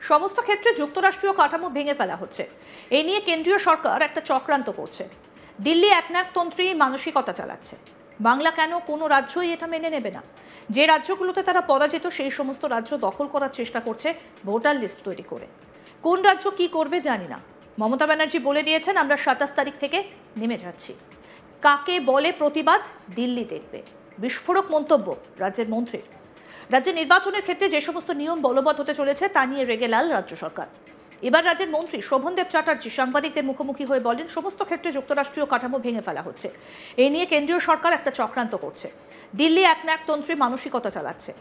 সমস্ত ক্ষেত্রে যুক্তরাষ্ট্রীয় কাঠামো ভেঙে ফেলা হচ্ছে। এই নিয়ে কেন্দ্রীয় সরকার একটা চক্রান্ত করছে। দিল্লি একনায়কতন্ত্রী মানসিকতা চালাচ্ছে। বাংলা কেন কোনো রাজ্যই এটা মেনে নেবে না। যে রাজ্যগুলোতে তারা পরাজিত সেই সমস্ত রাজ্য দখল করার চেষ্টা করছে ভোটার লিস্ট তৈরি করে। কোন রাজ্য কি করবে জানি না। মমতা ব্যানার্জি বলে দিয়েছেন, আমরা 27 তারিখ থেকে নেমে যাচ্ছি। কাকে বলে প্রতিবাদ দিল্লি দেখবে। বিস্ফোরক মন্তব্য রাজ্যের মন্ত্রীর। রাজ্যের নির্বাচনের ক্ষেত্রে যে সমস্ত নিয়ম বলবৎ হতে চলেছে তা নিয়ে রেগে লাল রাজ্য সরকার। এবার রাজ্যের মন্ত্রী শোভনদেব চ্যাটার্জি সাংবাদিকদের মুখোমুখি হয়ে বলেন, সমস্ত ক্ষেত্রে যুক্তরাষ্ট্রীয় কাঠামো ভেঙে ফেলা হচ্ছে। এই নিয়ে কেন্দ্রীয় সরকার একটা চক্রান্ত করছে। দিল্লি একনায়কতন্ত্রী মানসিকতা চালাচ্ছে।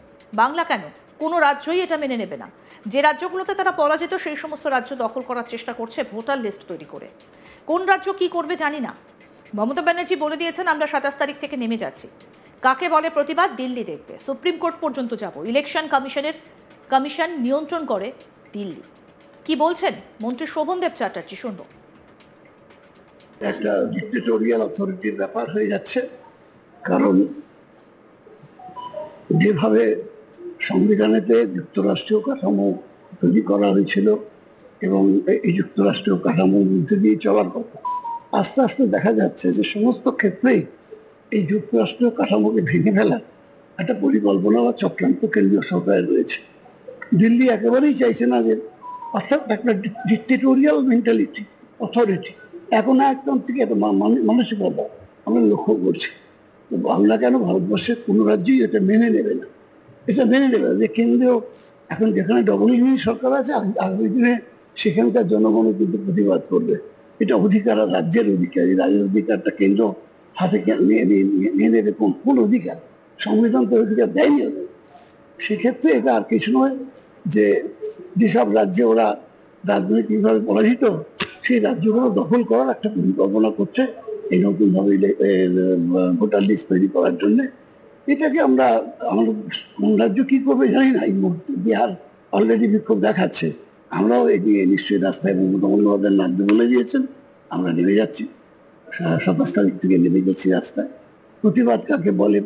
বাংলা কেন কোনো রাজ্যই এটা মেনে নেবে না। যে রাজ্যগুলোতে তারা পরাজিত সেই সমস্ত রাজ্য দখল করার চেষ্টা করছে ভোটার লিস্ট তৈরি করে। কোন রাজ্য কি করবে জানি না। মমতা ব্যানার্জি বলে দিয়েছেন, আমরা 27 তারিখ থেকে নেমে যাচ্ছি। কাকে বলে প্রতিবাদ দিল্লি দেখবে। সুপ্রিম কোর্ট পর্যন্ত যাব। ইলেকশন কমিশন নিয়ন্ত্রণ করে দিল্লি। কি বলছেন মন্ত্রী শোভনদেব চ্যাটার্জি, শুনব। একটা ডিক্টেটোরিয়াল অথরিটির ব্যাপার হয়ে যাচ্ছে। কারণ যেভাবে সংবিধানেতে যুক্তরাষ্ট্রীয় কাঠামো তৈরি করা হয়েছিল এবং এই যুক্তরাষ্ট্রীয় কাঠামোর মধ্যে দিয়ে চলার কথা, আস্তে আস্তে দেখা যাচ্ছে যে সমস্ত ক্ষেত্রেই এই যুক্তরাষ্ট্রীয় কাঠামোকে ভেঙে ফেলার একটা পরিকল্পনা বা চক্রান্ত কেন্দ্রীয় সরকারের রয়েছে। দিল্লি একেবারেই চাইছে না যে, অর্থাৎ একটা ডিক্টেটোরিয়াল মেন্টালিটি অথরিটি এখন একদম থেকে একটা মানসিকতা আমরা লক্ষ্য করছি। তো বাংলা কেন ভারতবর্ষের কোনো রাজ্যই এটা মেনে নেবে না। এটা মেনে নেবে না যে কেন্দ্রীয় এখন যেখানে ডবল ইঞ্জিন সরকার আছে, আগামী দিনে সেখানকার জনগণও কিন্তু প্রতিবাদ করবে। এটা অধিকার রাজ্যের অধিকার। এই রাজ্যের অধিকারটা কেন্দ্র হাতে নিয়ে নেবে। কোন অধিকার? সংবিধান তো অধিকার দেয়নি ওদের। সেক্ষেত্রে এটা আর কিছু নয় যে যেসব রাজ্যে ওরা রাজনৈতিকভাবে পরাজিত সেই রাজ্যগুলো দখল করার একটা পরিকল্পনা করছে এই নতুনভাবে ভোটার লিস্ট তৈরি করার জন্য। এটাকে আমরা কোন রাজ্য কি করবে জানি না। এই মুহূর্তে বিহার অলরেডি বিক্ষোভ দেখাচ্ছে। আমরাও এই নিয়ে নিশ্চয়ই রাস্তায় মমতা বন্দ্যোপাধ্যায় নামতে বলে দিয়েছেন। আমরা নেমে যাচ্ছি, 27 তারিখ থেকে নেমে যাচ্ছি রাস্তায়। প্রতিবাদ কাকে বলে,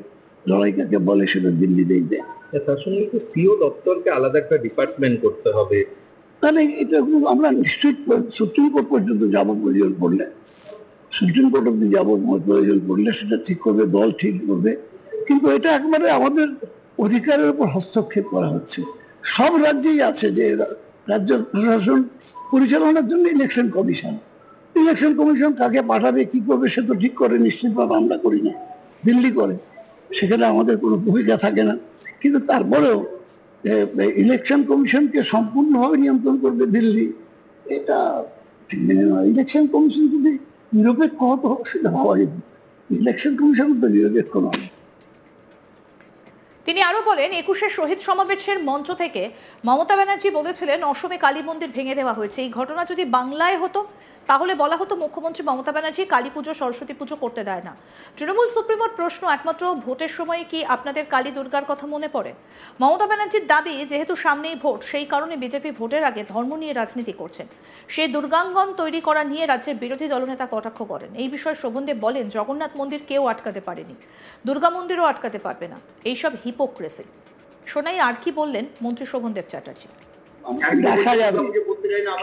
লড়াই কাকে বলে, সেটা দিল্লি দেখবে। তার সঙ্গে একটু সিও দপ্তরকে আলাদা একটা ডিপার্টমেন্ট করতে হবে। তাহলে এটা আমরা নিশ্চয়ই সুপ্রিম কোর্ট পর্যন্ত যাবো প্রয়োজন পড়লে। সুপ্রিম কোর্ট অব্দি যাবো প্রয়োজন পড়লে, সেটা ঠিক করবে দল, ঠিক করবে। কিন্তু এটা একবারে আমাদের অধিকারের উপর হস্তক্ষেপ করা হচ্ছে। সব রাজ্যেই আছে যে রাজ্য প্রশাসন পরিচালনার জন্য ইলেকশন কমিশন কাকে পাঠাবে, কি করবে সে তো ঠিক করে নিশ্চিতভাবে আমরা করি না, দিল্লি করে। সেখানে আমাদের কোনো ভূমিকা থাকে না। কিন্তু তারপরেও ইলেকশন কমিশনকে সম্পূর্ণভাবে নিয়ন্ত্রণ করবে দিল্লি, এটা ঠিক মেনে নয়। ইলেকশন কমিশন যদি নিরপেক্ষ হতো সেটা ভাবা যেত। ইলেকশন কমিশন তো নিরপেক্ষ নয়। তিনি আরো বলেন, 21শে শহীদ সমাবেশের মঞ্চ থেকে মমতা ব্যানার্জি বলেছিলেন অসমে কালী মন্দির ভেঙে দেওয়া হয়েছে। এই ঘটনা যদি বাংলায় হতো তাহলে বলা হতো মুখ্যমন্ত্রী মমতা ব্যানার্জি কালী পুজো সরস্বতী পুজো করতে দেয় না। তৃণমূল সুপ্রিমোর প্রশ্ন, একমাত্র ভোটের সময় কি আপনাদের কালী দুর্গার কথা মনে পড়ে? মমতা ব্যানার্জির দাবি, যেহেতু সামনেই ভোট সেই কারণে বিজেপি ভোটের আগে ধর্ম নিয়ে রাজনীতি করছেন। সেই দুর্গাঙ্গন তৈরি করা নিয়ে রাজ্যের বিরোধী দলনেতা কটাক্ষ করেন। এই বিষয়ে শোভনদেব বলেন, জগন্নাথ মন্দির কেউ আটকাতে পারেনি, দুর্গা মন্দিরও আটকাতে পারবে না। এইসব হিপোক্রেসি। শোনাই আর কি বললেন মন্ত্রী শোভনদেব চ্যাটার্জি। দেখা যাবে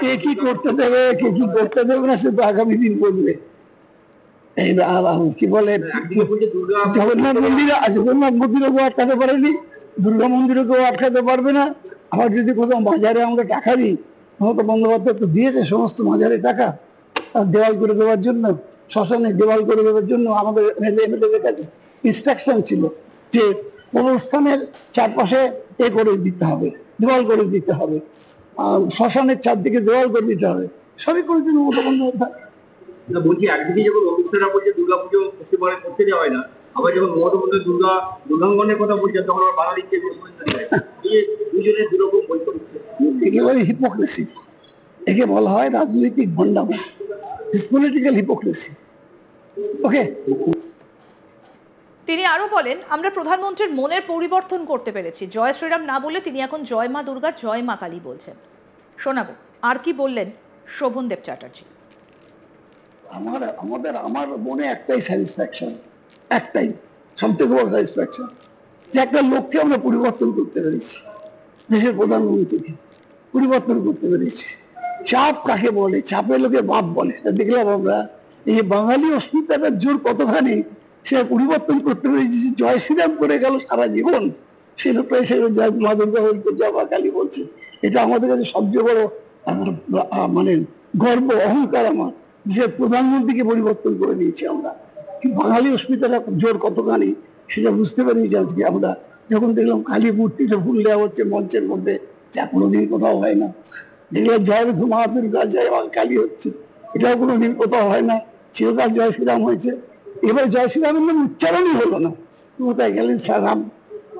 কে কি করতে দেবে, কে কি করতে দেবে না, সে তো আগামী দিন বলবে। কি বলে, জগন্নাথ মন্দিরও কেউ আটকাতে পারেনি, দুর্গা মন্দিরও কেউ আটকাতে পারবে না। আবার যদি কোথাও মাজারে আমরা টাকা দিই, মমতা বন্দ্যোপাধ্যায় তো দিয়েছে সমস্ত মাজারে টাকা দেওয়াল করে দেওয়ার জন্য, শ্মশানে দেওয়াল করে দেওয়ার জন্য। আমাদের এমএলএদের কাছে ইনস্ট্রাকশন ছিল যে অনুষ্ঠানের চারপাশে করে দিতে হবে, দেওয়াল করে দিতে হবে, শ্মশানের চারদিকে দেওয়াল করে দিতে হবে। সবই করেছেন মমতা বন্দ্যোপাধ্যায়। বলছি, একদিকে যখন অমিত বলছে দুর্গাপুজো পশ্চিমবঙ্গে করতে দেওয়া হয় না, আবার যখন মমতা বন্দ্যোপাধ্যায় দুর্গাঙ্গনের কথা বলছেন তখন আবার বাধা দিচ্ছে। দুজনের দুরকম বৈঠক, একেবারে হিপোক্রেসি। একে বলা হয় রাজনৈতিক ভণ্ডামি, পলিটিক্যাল হিপোক্রেসি। ওকে। তিনি আরো বলেন, আমরা প্রধানমন্ত্রীর মনের পরিবর্তন করতে পেরেছি। জয় শ্রীরাম না বলে তিনি এখন জয় মা দুর্গা, জয় মা কালী বলছেন। শোনাবো আর কি বললেন শোভনদেব চ্যাটার্জি। আমার মনে একটাই স্যাটিসফ্যাকশন, একটাই সবথেকে বড় স্যাটিসফ্যাকশন, যে একটা লোককে আমরা পরিবর্তন করতে পেরেছি, দেশের প্রধানমন্ত্রীকে। পরিবর্তন করতে পেরেছি। চাপ কাকে বলে, চাপের লোকে বাপ বলে, সেটা দেখলাম আমরা। এই বাঙালি অস্মিতাটার জোর কতখানি সে পরিবর্তন করতে পেরেছি। জয় শ্রীরাম করে গেল সারা জীবন, সে লোকটা এসে জয় মা দুর্গা বলছে, জয় মা কালী বলছে। এটা আমাদের কাছে সবচেয়ে বড় মানে গর্ব, অহংকার। আমার দেশের প্রধানমন্ত্রীকে পরিবর্তন করে নিয়েছি আমরা। বাঙালি অস্মিতাটা জোর কতখানি সেটা বুঝতে পেরেছি আজকে আমরা, যখন দেখলাম কালী মূর্তিতে ফুল দেওয়া হচ্ছে মঞ্চের মধ্যে, যা কোনোদিন কোথাও হয় না। দেখলাম জয় মা দুর্গা, জয় মা কালী হচ্ছে, এটাও কোনোদিন কোথাও হয় না। চিরকাল জয় শ্রীরাম হয়েছে, এবার জয় শ্রীরামের নাম উচ্চারণই হলো না। কোথায় গেলেন স্যার?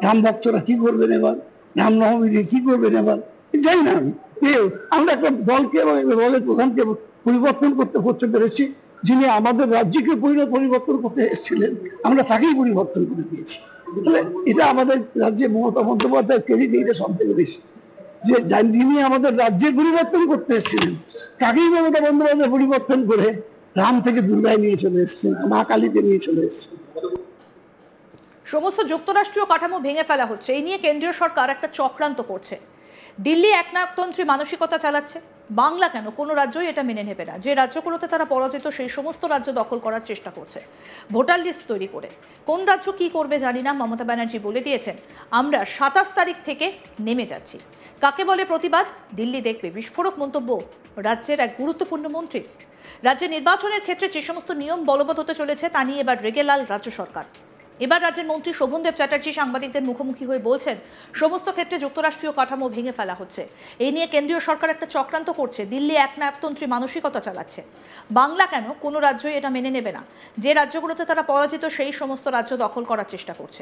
রাম ভক্তরা কি করবেন এবার? রামনবমী দিয়ে কি করবেন এবার? জানি না আমি। আমরা একটা দলকে এবং দলের প্রধানকে পরিবর্তন করতে পেরেছি, যিনি আমাদের রাজ্যকে পরিবর্তন করতে এসেছিলেন, আমরা তাকেই পরিবর্তন করে দিয়েছি। এটা আমাদের রাজ্যে মমতা বন্দ্যোপাধ্যায় ক্রেডিট, এটা সব থেকে বেশি, যে যিনি আমাদের রাজ্যের পরিবর্তন করতে এসেছিলেন তাকেই মমতা বন্দ্যোপাধ্যায় পরিবর্তন করে রাম থেকে দুর্গায় নিয়ে চলে এসেছেন, মা কালীতে নিয়ে চলে এসেছেন। সমস্ত যুক্তরাষ্ট্রীয় কাঠামো ভেঙে ফেলা হচ্ছে, এই নিয়ে কেন্দ্রীয় সরকার একটা চক্রান্ত করছে। দিল্লি একনায়কতন্ত্রী মানসিকতা চালাচ্ছে। বাংলা কেন, কোনো রাজ্যই এটা মেনে নেবে না। যে রাজ্যগুলোতে তারা পরাজিত সেই সমস্ত রাজ্য দখল করার চেষ্টা করছে ভোটার লিস্ট তৈরি করে। কোন রাজ্য কি করবে জানি না। মমতা ব্যানার্জি বলে দিয়েছেন, আমরা 27 তারিখ থেকে নেমে যাচ্ছি। কাকে বলে প্রতিবাদ? দিল্লি দেখবে। বিস্ফোরক মন্তব্য রাজ্যের এক গুরুত্বপূর্ণ মন্ত্রী। রাজ্যে নির্বাচনের ক্ষেত্রে যে সমস্ত নিয়ম বলবৎ হতে চলেছে তা নিয়ে এবার রেগে লাল রাজ্য সরকার। এবার রাজ্যের মন্ত্রী শোভনদেব চ্যাটার্জি সাংবাদিকদের মুখোমুখি হয়ে বলছেন, সমস্ত ক্ষেত্রে যুক্তরাষ্ট্রীয় কাঠামো ভেঙে ফেলা হচ্ছে। এই নিয়ে কেন্দ্রীয় সরকার একটা চক্রান্ত করছে। দিল্লি একনায়কতন্ত্রী মানসিকতা চালাচ্ছে। বাংলা কেন, কোনো রাজ্যই এটা মেনে নেবে না। যে রাজ্যগুলোতে তারা পরাজিত সেই সমস্ত রাজ্য দখল করার চেষ্টা করছে।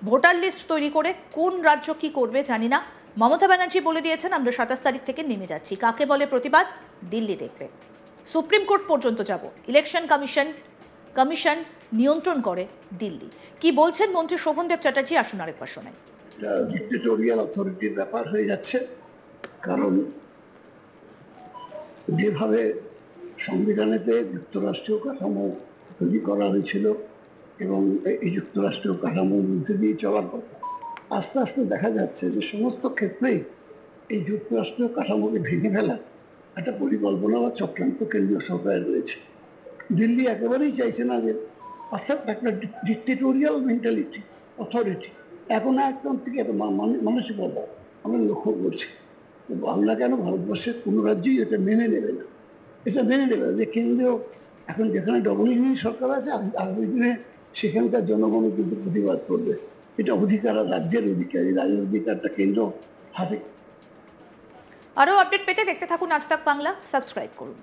ভোটার লিস্ট তৈরি করে কোন রাজ্য কি করবে জানি না। মমতা ব্যানার্জি বলে দিয়েছেন, আমরা 27 তারিখ থেকে নেমে যাচ্ছি। কাকে বলে প্রতিবাদ? দিল্লি দেখবে। সুপ্রিম কোর্ট পর্যন্ত যাব। ইলেকশন কমিশন নিয়ন্ত্রণ করে দিল্লি। কি বলছেন মন্ত্রী শোভনদেব চ্যাটার্জি, আসুন আরেকবার শোনাই। ডিক্টেটোরিয়াল অথরিটির ব্যাপার হয়ে যাচ্ছে, কারণ যেভাবে সংবিধানেতে যুক্তরাষ্ট্রীয় কাঠামো তৈরি করা হয়েছিল এবং এই যুক্তরাষ্ট্রীয় কাঠামোর মধ্যে দিয়ে চলার কথা, আস্তে আস্তে দেখা যাচ্ছে যে সমস্ত ক্ষেত্রেই এই যুক্তরাষ্ট্রীয় কাঠামোকে ভেঙে ফেলা একটা পরিকল্পনা বা চক্রান্ত কেন্দ্রীয় সরকারের রয়েছে। দিল্লি একেবারেই চাইছে না যে, অর্থাৎ একটা ডিক্টেটোরিয়াল মেন্টালিটি, অথরিটি, এখন একদম থেকে একটা মানসিকতা আমরা লক্ষ্য করছি। তো বাংলা কেন, ভারতবর্ষের কোনো রাজ্যই এটা মেনে নেবে না। এটা মেনে নেবে না যে কেন্দ্রীয়, এখন যেখানে ডবল ইঞ্জিন সরকার আছে, আগামী দিনে সেখানকার জনগণও কিন্তু প্রতিবাদ করবে। এটা অধিকার রাজ্যের অধিকার, এই রাজ্যের অধিকারটা কেন্দ্র হাতে। আরও আপডেট পেতে দেখতে থাকুন আজ তাক বাংলা, সাবস্ক্রাইব করুন।